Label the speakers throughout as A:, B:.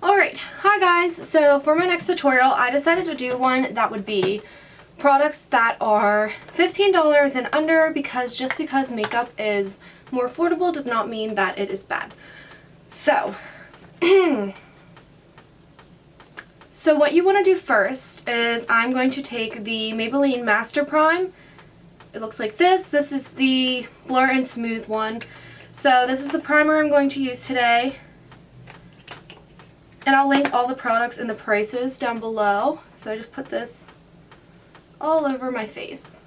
A: Alright, hi guys. So for my next tutorial, I decided to do one that would be products that are $15 and under, because just because makeup is more affordable does not mean that it is bad. So, so what you want to do first is I'm going to take the Maybelline Master Prime. It looks like this. This is the Blur and Smooth one. So this is the primer I'm going to use today. And I'll link all the products and the prices down below. So I just put this all over my face.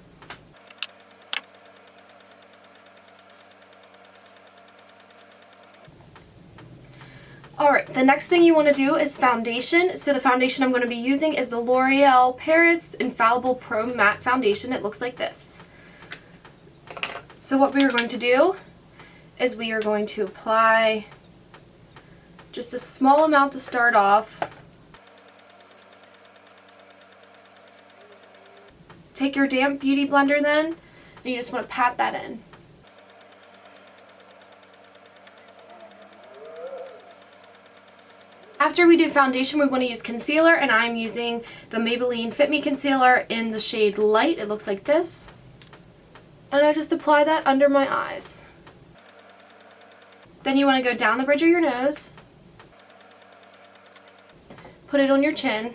A: Alright, the next thing you want to do is foundation. So the foundation I'm going to be using is the L'Oreal Paris Infallible Pro Matte Foundation. It looks like this. So what we are going to do is we are going to apply just a small amount to start off. Take your damp beauty blender then, and you just want to pat that in. After we do foundation, we want to use concealer, and I'm using the Maybelline Fit Me Concealer in the shade Light. It looks like this. And I just apply that under my eyes. Then you want to go down the bridge of your nose. Put it on your chin,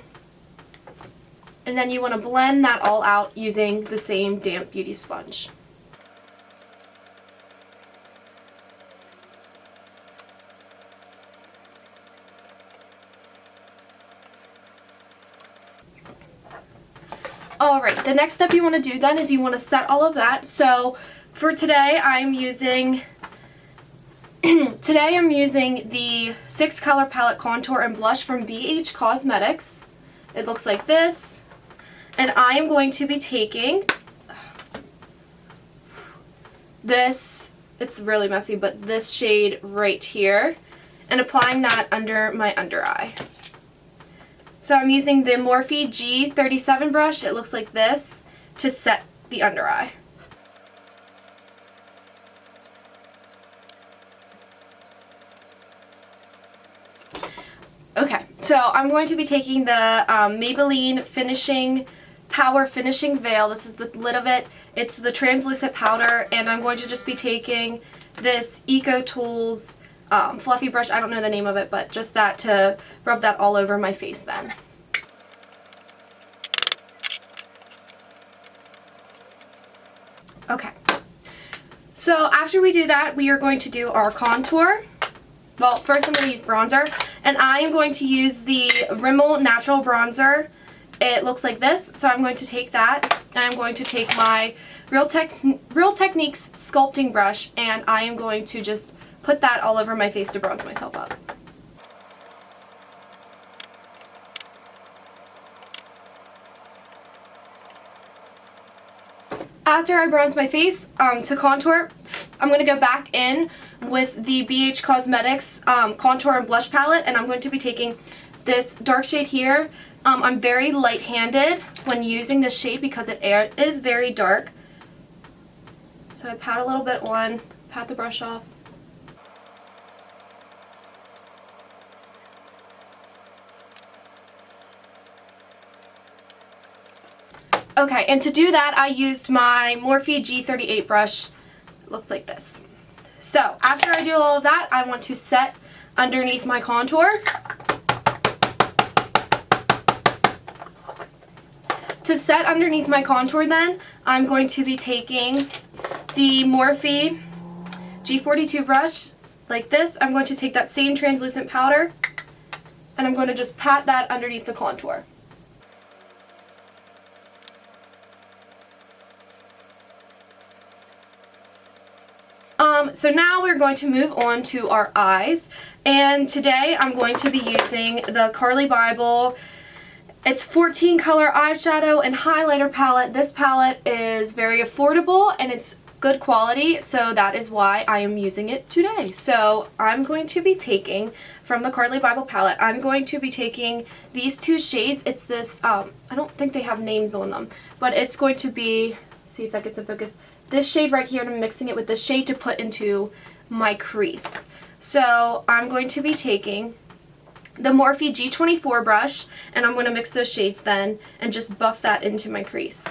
A: and then you want to blend that all out using the same damp beauty sponge. Alright, the next step you want to do then is you want to set all of that. So for today I'm using the 6 color palette contour and blush from BH Cosmetics. It looks like this. And I am going to be taking this, it's really messy, but this shade right here, and applying that under my under eye. So I'm using the Morphe G37 brush, it looks like this, to set the under eye. Okay, so I'm going to be taking the Maybelline Power Finishing Veil. This is the lid of it. It's the translucent powder, and I'm going to just be taking this Eco Tools fluffy brush. I don't know the name of it, but just that to rub that all over my face then. Okay, so after we do that, we are going to do our contour. Well, first I'm going to use bronzer, and I am going to use the Rimmel Natural Bronzer. It looks like this, so I'm going to take that, and I'm going to take my Real Techniques sculpting brush, and I am going to just put that all over my face to bronze myself up. After I bronze my face, to contour, I'm going to go back in with the BH Cosmetics contour and blush palette, and I'm going to be taking this dark shade here. I'm very light-handed when using this shade because it is very dark. So I pat a little bit on, pat the brush off. Okay, and to do that, I used my Morphe G38 brush. It looks like this. So, after I do all of that, I want to set underneath my contour. To set underneath my contour then, I'm going to be taking the Morphe G42 brush, like this. I'm going to take that same translucent powder, and I'm going to just pat that underneath the contour. So now we're going to move on to our eyes, and today I'm going to be using the Carli Bybel. It's 14 color eyeshadow and highlighter palette. This palette is very affordable and it's good quality, so that is why I am using it today. So I'm going to be taking from the Carli Bybel palette, I'm going to be taking these two shades. It's this, I don't think they have names on them, but it's going to be, see if that gets in focus, this shade right here, and I'm mixing it with this shade to put into my crease. So I'm going to be taking the Morphe G24 brush, and I'm going to mix those shades then and just buff that into my crease.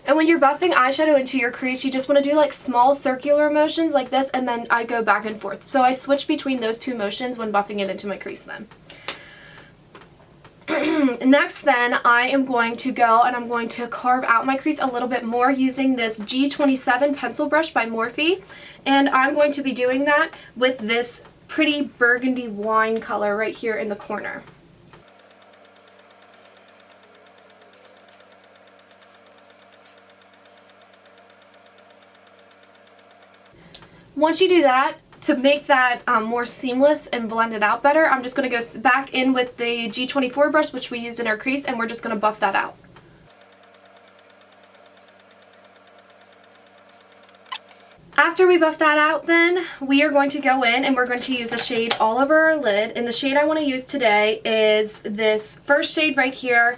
A: And when you're buffing eyeshadow into your crease, you just want to do like small circular motions like this, and then I go back and forth. So I switch between those two motions when buffing it into my crease then. Next then, I am going to go and I'm going to carve out my crease a little bit more using this G27 pencil brush by Morphe. And I'm going to be doing that with this pretty burgundy wine color right here in the corner. Once you do that, to make that more seamless and blend it out better, I'm just going to go back in with the G24 brush, which we used in our crease, and we're just going to buff that out. After we buff that out then, we are going to go in and we're going to use a shade all over our lid. And the shade I want to use today is this first shade right here.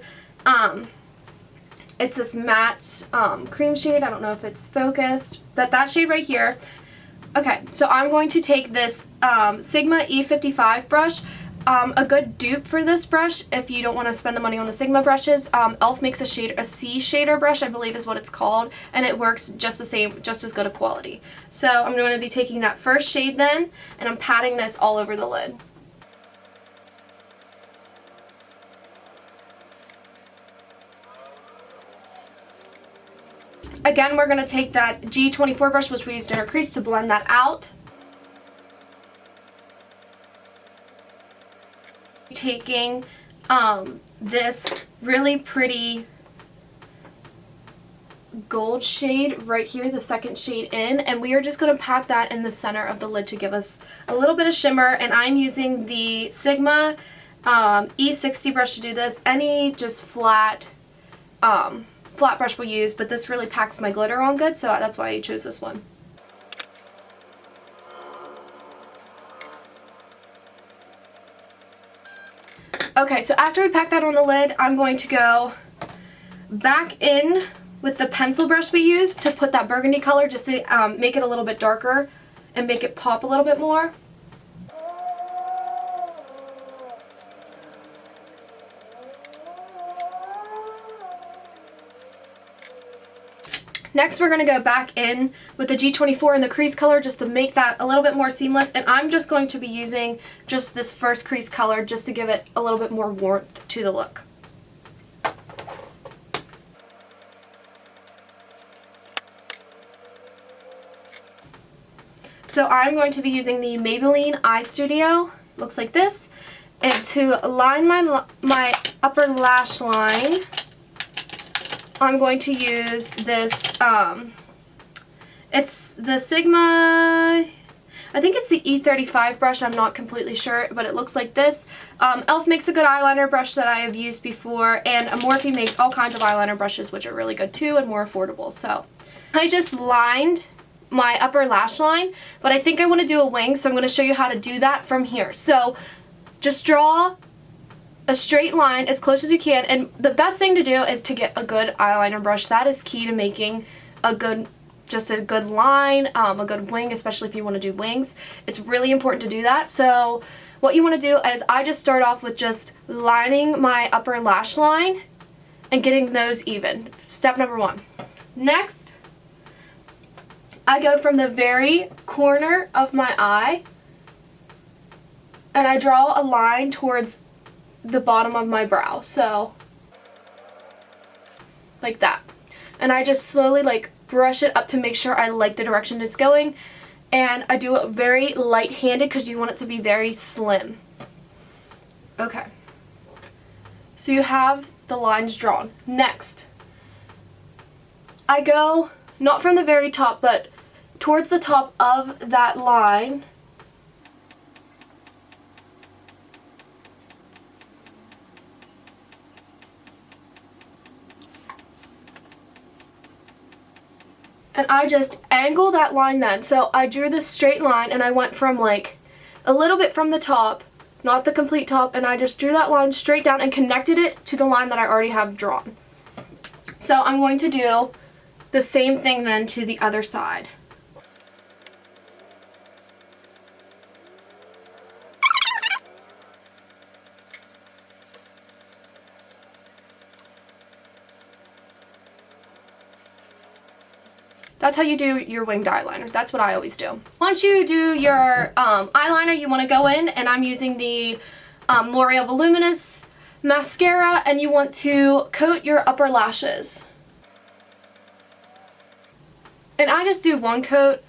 A: It's this matte cream shade. I don't know if it's focused. That shade right here. Okay, so I'm going to take this Sigma E55 brush. A good dupe for this brush, if you don't want to spend the money on the Sigma brushes, e.l.f. makes a C shader brush, I believe is what it's called, and it works just the same, just as good of quality. So I'm going to be taking that first shade then, and I'm patting this all over the lid. Again, we're going to take that G24 brush, which we used in our crease, to blend that out. Taking this really pretty gold shade right here, the second shade in, and we are just going to pat that in the center of the lid to give us a little bit of shimmer. And I'm using the Sigma E60 brush to do this. Any just flat brush will use, but this really packs my glitter on good, so that's why I chose this one. Okay, so after we pack that on the lid, I'm going to go back in with the pencil brush we used to put that burgundy color, just to make it a little bit darker and make it pop a little bit more. Next, we're going to go back in with the G24 in the crease color just to make that a little bit more seamless. And I'm just going to be using just this first crease color just to give it a little bit more warmth to the look. So I'm going to be using the Maybelline Eye Studio, looks like this, and to line my upper lash line, I'm going to use this, it's the Sigma, I think it's the E35 brush, I'm not completely sure, but it looks like this. e.l.f. makes a good eyeliner brush that I have used before, and Morphe makes all kinds of eyeliner brushes which are really good too and more affordable. So I just lined my upper lash line, but I think I want to do a wing, so I'm going to show you how to do that from here. So just draw a straight line as close as you can, and the best thing to do is to get a good eyeliner brush. That is key to making a good line, a good wing, especially if you want to do wings. It's really important to do that. So what you want to do is I just start off with just lining my upper lash line and getting those even. Step number one. Next, I go from the very corner of my eye and I draw a line towards the bottom of my brow, so like that, and I just slowly like brush it up to make sure I like the direction it's going, and I do it very light-handed because you want it to be very slim. Okay, so you have the lines drawn. Next, I go not from the very top but towards the top of that line, and I just angle that line then. So I drew this straight line and I went from like a little bit from the top not the complete top, and I just drew that line straight down and connected it to the line that I already have drawn. So I'm going to do the same thing then to the other side. That's how you do your winged eyeliner. That's what I always do. Once you do your eyeliner, you want to go in, and I'm using the Loreal Voluminous mascara, and you want to coat your upper lashes. And I just do one coat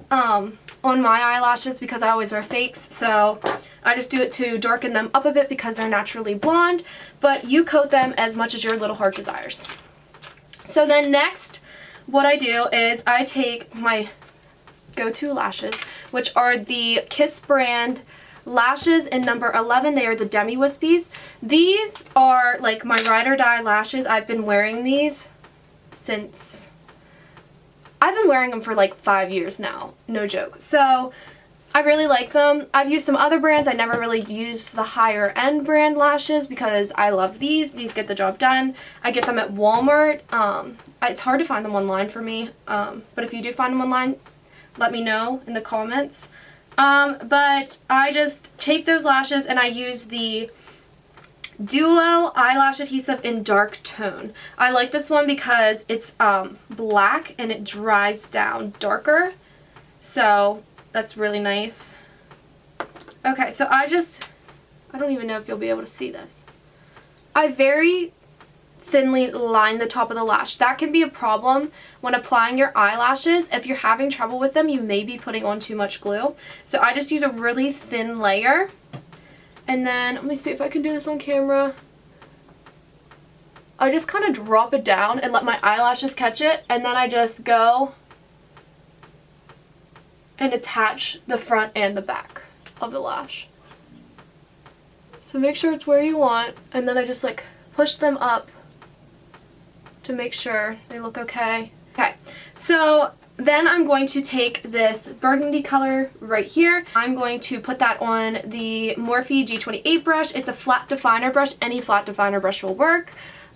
A: on my eyelashes because I always wear fakes, so I just do it to darken them up a bit because they're naturally blonde, but you coat them as much as your little heart desires. So then next, what I do is I take my go-to lashes, which are the Kiss brand lashes in number 11. They are the Demi Wispies. These are like my ride or die lashes. I've been wearing these since... I've been wearing them for like 5 years now, no joke. So I really like them. I've used some other brands. I never really used the higher end brand lashes because I love these. These get the job done. I get them at Walmart. It's hard to find them online for me, but if you do find them online, let me know in the comments. But I just take those lashes and I use the Duo eyelash adhesive in dark tone. I like this one because it's black and it dries down darker, so that's really nice. Okay, so I don't even know if you'll be able to see this. I very thinly line the top of the lash. That can be a problem when applying your eyelashes. If you're having trouble with them, you may be putting on too much glue. So I just use a really thin layer. And then, let me see if I can do this on camera. I just kind of drop it down and let my eyelashes catch it. And then I just go and attach the front and the back of the lash. So make sure it's where you want. And then I just like push them up to make sure they look okay. Okay, so then I'm going to take this burgundy color right here. I'm going to put that on the Morphe G28 brush. It's a flat definer brush. Any flat definer brush will work.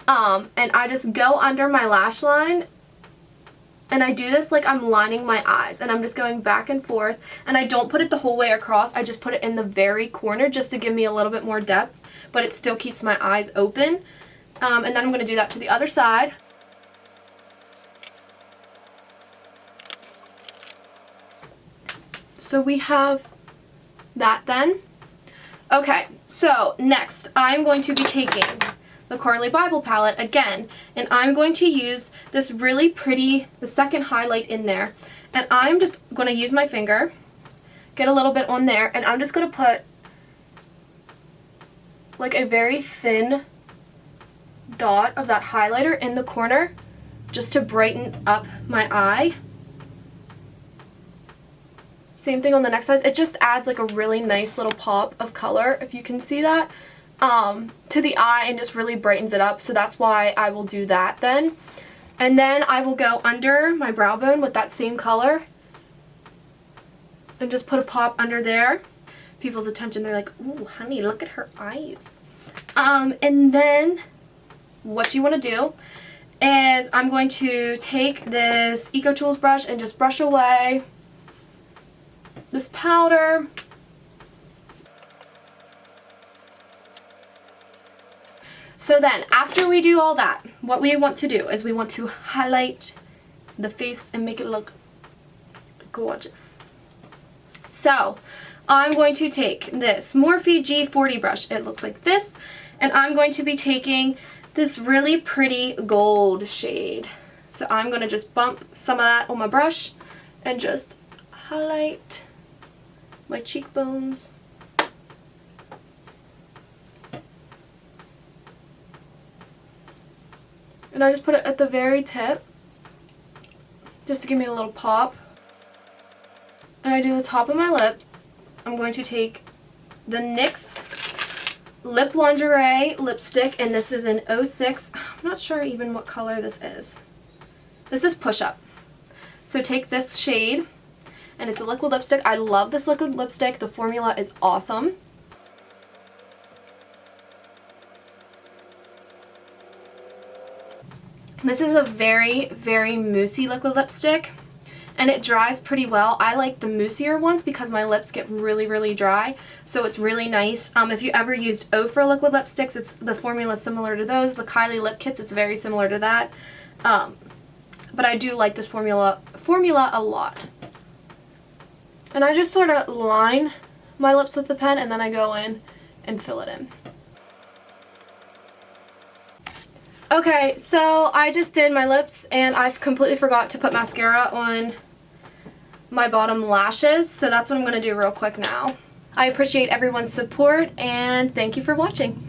A: And I just go under my lash line, and I do this like I'm lining my eyes, and I'm just going back and forth, and I don't put it the whole way across. I just put it in the very corner just to give me a little bit more depth, but it still keeps my eyes open. And then I'm going to do that to the other side. So we have that then. Okay, so next I'm going to be taking the Carli Bybel palette again, and I'm going to use this really pretty, the second highlight in there, and I'm just going to use my finger, get a little bit on there, and I'm just going to put like a very thin dot of that highlighter in the corner just to brighten up my eye. Same thing on the next side. It just adds like a really nice little pop of color, if you can see that, to the eye, and just really brightens it up. So that's why I will do that then. And then I will go under my brow bone with that same color and just put a pop under there. People's attention, they're like, ooh, honey, look at her eyes. And then what you want to do is I'm going to take this Eco Tools brush and just brush away this powder. So then, after we do all that, what we want to do is we want to highlight the face and make it look gorgeous. So, I'm going to take this Morphe G40 brush. It looks like this. And I'm going to be taking this really pretty gold shade. So I'm going to just bump some of that on my brush and just highlight my cheekbones. And I just put it at the very tip just to give me a little pop. And I do the top of my lips. I'm going to take the NYX Lip Lingerie lipstick, and this is an 06. I'm not sure even what color this is. This is Push Up. So take this shade, and it's a liquid lipstick. I love this liquid lipstick. The formula is awesome. This is a very, very moussey liquid lipstick, and it dries pretty well. I like the moussier ones because my lips get really, really dry, so it's really nice. If you ever used Ofra liquid lipsticks, the formula is similar to those. The Kylie lip kits, it's very similar to that. But I do like this formula a lot. And I just sort of line my lips with the pen, and then I go in and fill it in. Okay, so I just did my lips, and I completely forgot to put mascara on my bottom lashes, so that's what I'm going to do real quick now. I appreciate everyone's support, and thank you for watching.